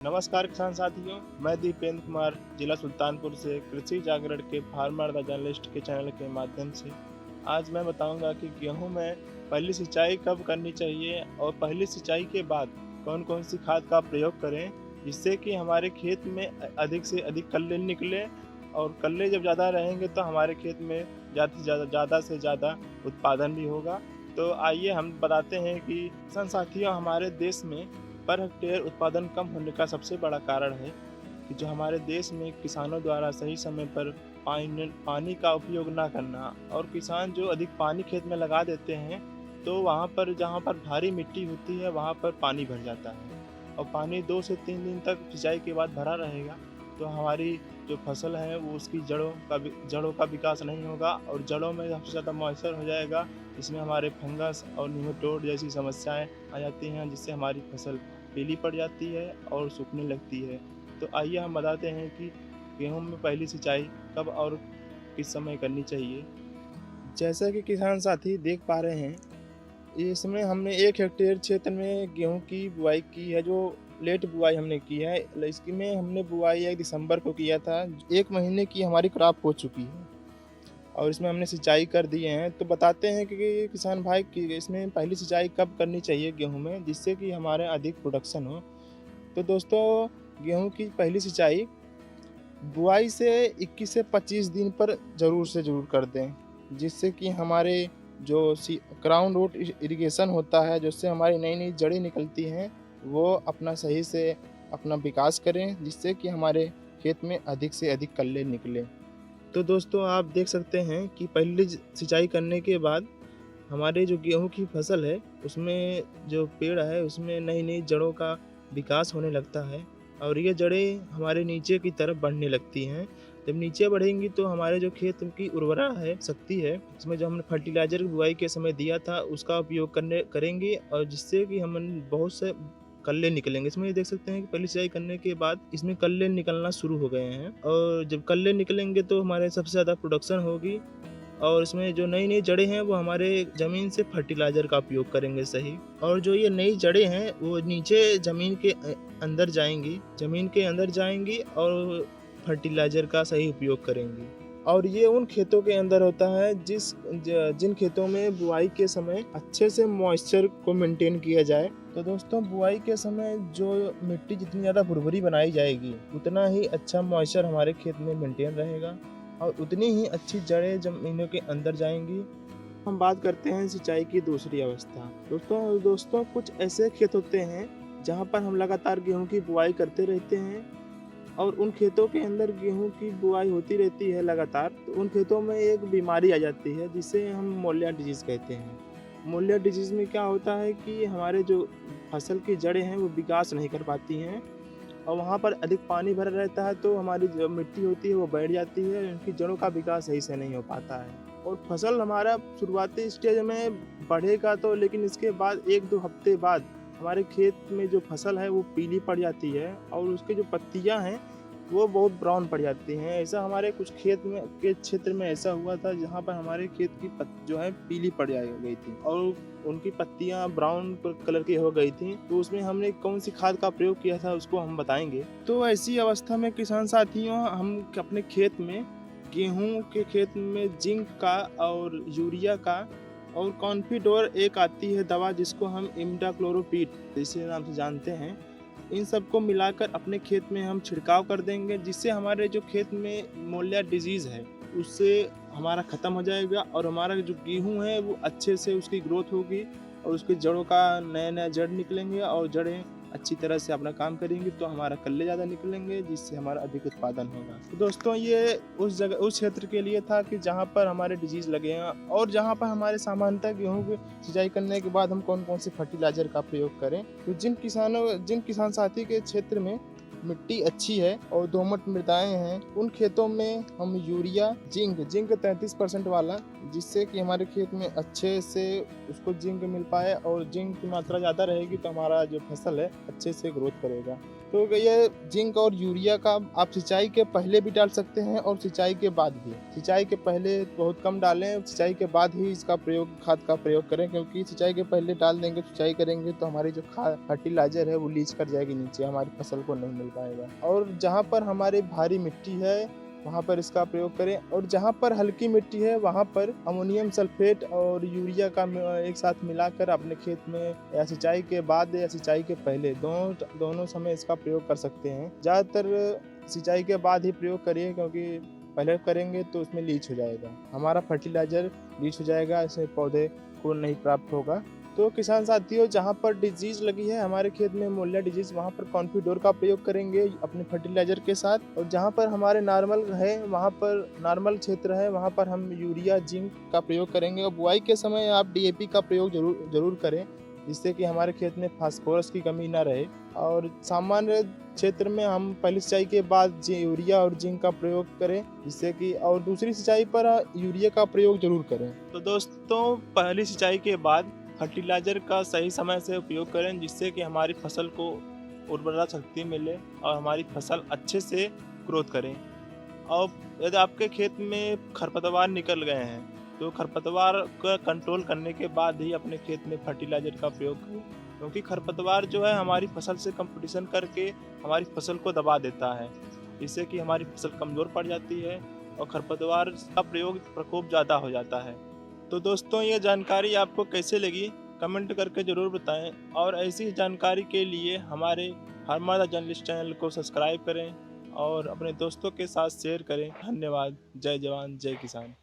नमस्कार किसान साथियों, मैं दीपेंद्र कुमार जिला सुल्तानपुर से कृषि जागरण के फार्मर द जर्नलिस्ट के चैनल के माध्यम से आज मैं बताऊंगा कि गेहूं में पहली सिंचाई कब करनी चाहिए और पहली सिंचाई के बाद कौन कौन सी खाद का प्रयोग करें, जिससे कि हमारे खेत में अधिक से अधिक कल्ले निकले। और कल्ले जब ज़्यादा रहेंगे तो हमारे खेत में ज़्यादा से ज़्यादा उत्पादन भी होगा। तो आइए हम बताते हैं कि किसान साथियों, हमारे देश में पर हेक्टेयर उत्पादन कम होने का सबसे बड़ा कारण है कि जो हमारे देश में किसानों द्वारा सही समय पर पानी का उपयोग ना करना। और किसान जो अधिक पानी खेत में लगा देते हैं तो वहाँ पर जहाँ पर भारी मिट्टी होती है वहाँ पर पानी भर जाता है और पानी 2 से 3 दिन तक सिंचाई के बाद भरा रहेगा तो हमारी जो फसल है वो उसकी जड़ों का विकास नहीं होगा और जड़ों में सबसे ज़्यादा मॉइस्चर हो जाएगा। इसमें हमारे फंगस और निमेटोड जैसी समस्याएं आ जाती हैं, जिससे हमारी फसल पीली पड़ जाती है और सूखने लगती है। तो आइए हम बताते हैं कि गेहूं में पहली सिंचाई कब और किस समय करनी चाहिए। जैसा कि किसान साथी देख पा रहे हैं, इसमें हमने 1 हेक्टेयर क्षेत्र में गेहूं की बुआई की है। जो लेट बुआई हमने की है, इसमें हमने बुआई 1 दिसंबर को किया था। 1 महीने की हमारी क्रॉप हो चुकी है और इसमें हमने सिंचाई कर दिए हैं। तो बताते हैं कि किसान भाई कि इसमें पहली सिंचाई कब करनी चाहिए गेहूं में, जिससे कि हमारे अधिक प्रोडक्शन हो। तो दोस्तों, गेहूं की पहली सिंचाई बुआई से 21 से 25 दिन पर ज़रूर कर दें, जिससे कि हमारे जो ग्राउंड रूट इरिगेशन होता है, जिससे हमारी नई नई जड़ें निकलती हैं, वो अपना सही से अपना विकास करें, जिससे कि हमारे खेत में अधिक से अधिक कल्ले निकलें। तो दोस्तों, आप देख सकते हैं कि पहली सिंचाई करने के बाद हमारे जो गेहूं की फसल है उसमें जो पेड़ है उसमें नई नई जड़ों का विकास होने लगता है और ये जड़ें हमारे नीचे की तरफ बढ़ने लगती हैं। जब नीचे बढ़ेंगी तो हमारे जो खेत की उर्वरा है शक्ति है, इसमें जो हमने फर्टिलाइजर की बुआई के समय दिया था उसका उपयोग करेंगे और जिससे कि हम बहुत से कल्ले निकलेंगे। इसमें ये देख सकते हैं कि पहली सिंचाई करने के बाद इसमें कल्ले निकलना शुरू हो गए हैं और जब कल्ले निकलेंगे तो हमारे सबसे ज़्यादा प्रोडक्शन होगी। और इसमें जो नई नई जड़ें हैं वो हमारे ज़मीन से फर्टिलाइज़र का उपयोग करेंगे सही। और जो ये नई जड़ें हैं वो नीचे ज़मीन के ज़मीन के अंदर जाएंगी और फर्टिलाइज़र का सही उपयोग करेंगी। और ये उन खेतों के अंदर होता है जिन खेतों में बुआई के समय अच्छे से मॉइस्चर को मेंटेन किया जाए। तो दोस्तों, बुआई के समय जो मिट्टी जितनी ज़्यादा भुरभुरी बनाई जाएगी उतना ही अच्छा मॉइस्चर हमारे खेत में मेंटेन रहेगा और उतनी ही अच्छी जड़ें ज़मीनों के अंदर जाएंगी। हम बात करते हैं सिंचाई की दूसरी अवस्था। दोस्तों, कुछ ऐसे खेत होते हैं जहां पर हम लगातार गेहूं की बुआई करते रहते हैं और उन खेतों के अंदर गेहूं की बुआई होती रहती है लगातार। तो उन खेतों में एक बीमारी आ जाती है जिसे हम मोलिया डिजीज़ कहते हैं। मोलिया डिजीज़ में क्या होता है कि हमारे जो फसल की जड़ें हैं वो विकास नहीं कर पाती हैं और वहाँ पर अधिक पानी भरा रहता है तो हमारी जो मिट्टी होती है वो बैठ जाती है, उनकी जड़ों का विकास सही से नहीं हो पाता है और फसल हमारा शुरुआती स्टेज में बढ़ेगा तो, लेकिन इसके बाद 1-2 हफ्ते बाद हमारे खेत में जो फसल है वो पीली पड़ जाती है और उसकी जो पत्तियां हैं वो बहुत ब्राउन पड़ जाती हैं। ऐसा हमारे कुछ खेत में के क्षेत्र में ऐसा हुआ था जहाँ पर हमारे खेत की जो है पीली पड़ गई थी और उनकी पत्तियां ब्राउन कलर की हो गई थी। तो उसमें हमने कौन सी खाद का प्रयोग किया था उसको हम बताएंगे। तो ऐसी अवस्था में किसान साथियों, हम अपने खेत में गेहूं के खेत में जिंक का और यूरिया का और कॉन्फिडोर एक आती है दवा जिसको हम इमिडाक्लोरोपीड जैसे नाम से जानते हैं, इन सबको मिलाकर अपने खेत में हम छिड़काव कर देंगे, जिससे हमारे जो खेत में मोलिया डिजीज़ है उससे हमारा ख़त्म हो जाएगा और हमारा जो गेहूं है वो अच्छे से उसकी ग्रोथ होगी और उसके जड़ों का नया जड़ निकलेंगे और जड़ें अच्छी तरह से अपना काम करेंगी तो हमारा कल्ले ज़्यादा निकलेंगे, जिससे हमारा अधिक उत्पादन होगा। तो दोस्तों, ये उस क्षेत्र के लिए था कि जहाँ पर हमारे डिजीज़ लगे हैं और जहाँ पर हमारे सामान्यतः गेहूँ की सिंचाई करने के बाद हम कौन कौन से फर्टिलाइज़र का प्रयोग करें। तो जिन किसान साथी के क्षेत्र में मिट्टी अच्छी है और दोमट मृदाएं हैं, उन खेतों में हम यूरिया जिंक 33% वाला, जिससे कि हमारे खेत में अच्छे से उसको जिंक मिल पाए और जिंक की मात्रा ज़्यादा रहेगी तो हमारा जो फसल है अच्छे से ग्रोथ करेगा। तो ये जिंक और यूरिया का आप सिंचाई के पहले भी डाल सकते हैं और सिंचाई के बाद भी। सिंचाई के पहले बहुत कम डालें, सिंचाई के बाद ही इसका प्रयोग, खाद का प्रयोग करें, क्योंकि सिंचाई के पहले डाल देंगे, सिंचाई करेंगे तो हमारी जो फर्टिलाइजर है वो लीच कर जाएगी नीचे, हमारी फसल को नहीं मिल पाएगा। और जहाँ पर हमारी भारी मिट्टी है वहाँ पर इसका प्रयोग करें, और जहाँ पर हल्की मिट्टी है वहाँ पर अमोनियम सल्फेट और यूरिया का एक साथ मिलाकर अपने खेत में या सिंचाई के बाद या सिंचाई के पहले दोनों समय इसका प्रयोग कर सकते हैं। ज़्यादातर सिंचाई के बाद ही प्रयोग करिए, क्योंकि पहले करेंगे तो उसमें लीच हो जाएगा, हमारा फर्टिलाइजर लीच हो जाएगा, इससे पौधे को नहीं प्राप्त होगा। तो किसान साथियों, जहाँ पर डिजीज़ लगी है हमारे खेत में, मोलिया डिजीज़, वहाँ पर कॉन्फिडोर का प्रयोग करेंगे अपने फर्टिलाइज़र के साथ। और जहाँ पर हमारे नॉर्मल है, वहाँ पर नॉर्मल क्षेत्र है, वहाँ पर हम यूरिया जिंक का प्रयोग करेंगे। और बुआई के समय आप DAP का प्रयोग जरूर करें, जिससे कि हमारे खेत में फास्फोरस की कमी ना रहे। और सामान्य क्षेत्र में हम पहली सिंचाई के बाद यूरिया और जिंक का प्रयोग करें, जिससे कि, और दूसरी सिंचाई पर यूरिया का प्रयोग जरूर करें। तो दोस्तों, पहली सिंचाई के बाद फर्टिलाइज़र का सही समय से उपयोग करें, जिससे कि हमारी फसल को उर्वरा शक्ति मिले और हमारी फसल अच्छे से ग्रोथ करें। और यदि आपके खेत में खरपतवार निकल गए हैं तो खरपतवार का कंट्रोल करने के बाद ही अपने खेत में फर्टिलाइज़र का प्रयोग करें, क्योंकि खरपतवार जो है हमारी फसल से कंपटीशन करके हमारी फसल को दबा देता है, जिससे कि हमारी फसल कमज़ोर पड़ जाती है और खरपतवार का प्रकोप ज़्यादा हो जाता है। तो दोस्तों, ये जानकारी आपको कैसे लगी कमेंट करके ज़रूर बताएं, और ऐसी जानकारी के लिए हमारे फार्मर द जर्नलिस्ट चैनल को सब्सक्राइब करें और अपने दोस्तों के साथ शेयर करें। धन्यवाद। जय जवान जय किसान।